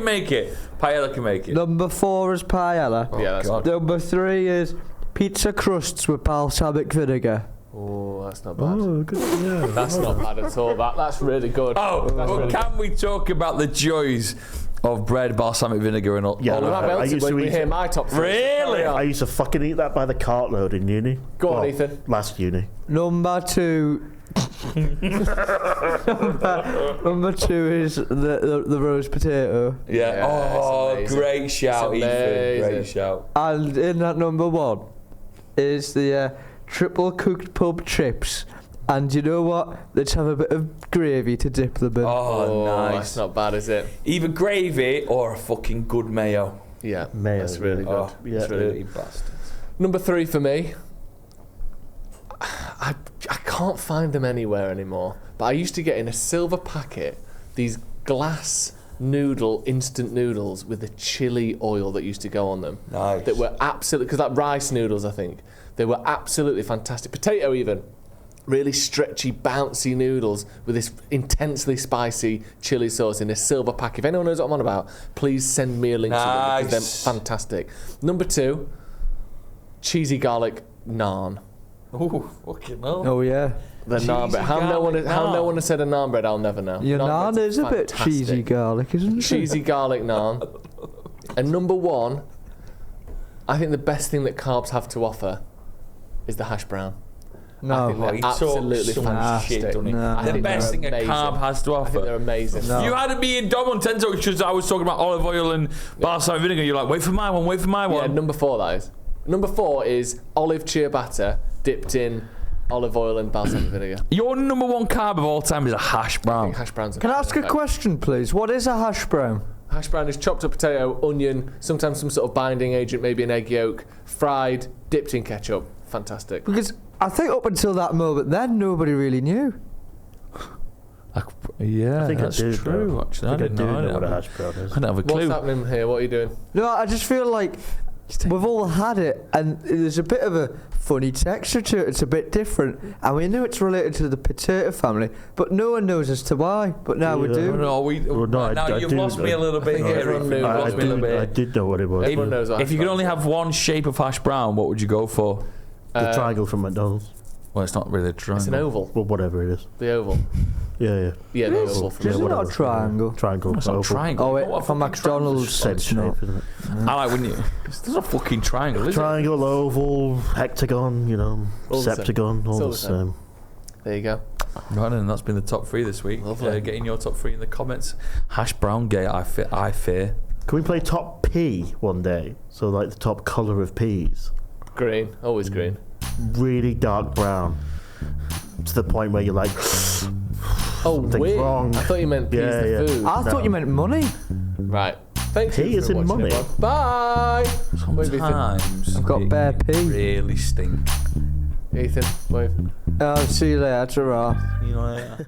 can make it. Number 4 is paella. Yeah, that's good. Number 3 is pizza crusts with balsamic vinegar. Oh, that's not bad. Oh, good. Yeah. That's not bad at all. That's really good. Oh, well, can we talk about the joys of bread, balsamic vinegar, and all? Yeah, I used to hear my top 3. Really? I used to fucking eat that by the cartload in uni. Go on, Ethan. Last uni. Number 2. Number 2 is the roast potato. Yeah. Oh, great shout, Ethan. Great shout. And in that number 1 is the triple cooked pub chips. And you know what? Let's have a bit of gravy to dip them in. Oh, nice. That's not bad, is it? Either gravy or a fucking good mayo. Yeah, mayo. That's really good. Oh, yeah, that's really good. Bastards. Number 3 for me. I can't find them anywhere anymore. But I used to get in a silver packet these glass instant noodles with the chili oil that used to go on them. Nice. That were absolutely, because that rice noodles, I think, they were absolutely fantastic. Potato even. Really stretchy, bouncy noodles with this intensely spicy chili sauce in a silver pack. If anyone knows what I'm on about, please send me a link to them because they're fantastic. Number 2, cheesy garlic naan. Oh, fucking hell. Oh, yeah. The naan bread. How no one has said a naan bread, I'll never know. Your naan is a bit cheesy garlic, isn't it? Cheesy garlic naan. And number 1, I think the best thing that carbs have to offer is the hash brown. No, I think they're absolutely fantastic. The best thing a carb has to offer. I think they're amazing. No. You had me in Dom on 10 because I was talking about olive oil and balsamic vinegar. You're like, wait for my one. Yeah, number 4 that is. Number 4 is olive ciabatta dipped in olive oil and balsamic vinegar. Your number 1 carb of all time is a hash brown. Hash browns. Can I ask a question, please? What is a hash brown? Hash brown is chopped up potato, onion, sometimes some sort of binding agent, maybe an egg yolk, fried, dipped in ketchup. Fantastic. Because I think up until that moment, then nobody really knew. Yeah, I think that's I do, true. Actually, I didn't know what a hash brown is. I don't have a clue. What's happening here? What are you doing? No, I just feel like we've all had it, and there's a bit of a funny texture to it. It's a bit different, and we know it's related to the potato family, but no one knows as to why. But now we do. No, you've lost me a little bit here. I did know what it was. Everyone knows if you could only have one shape of hash brown, what would you go for? The triangle from McDonald's. Well, it's not really a triangle. It's an oval. Well, whatever it is. The oval. Yeah. Yeah, the oval. Is it not a triangle? Triangle. It's not a triangle. Oh, wait, from McDonald's. Same shape, isn't it? I like when you. It's not a fucking triangle, is it? Triangle, oval, hectagon, septagon, all the same. There you go. Right, and that's been the top 3 this week. Lovely. Getting your top 3 in the comments. Hash brown gate, I fear. Can we play top P one day? So like the top colour of peas. Green, always green. Really dark brown. To the point where you're like, something's weird. Wrong. I thought you meant peas the food. I thought you meant money. Right. Thanks P is in money. Bye. Sometimes I've got bare P. Really stink. Ethan, wave. I'll see you later. Ta-ra. See you later.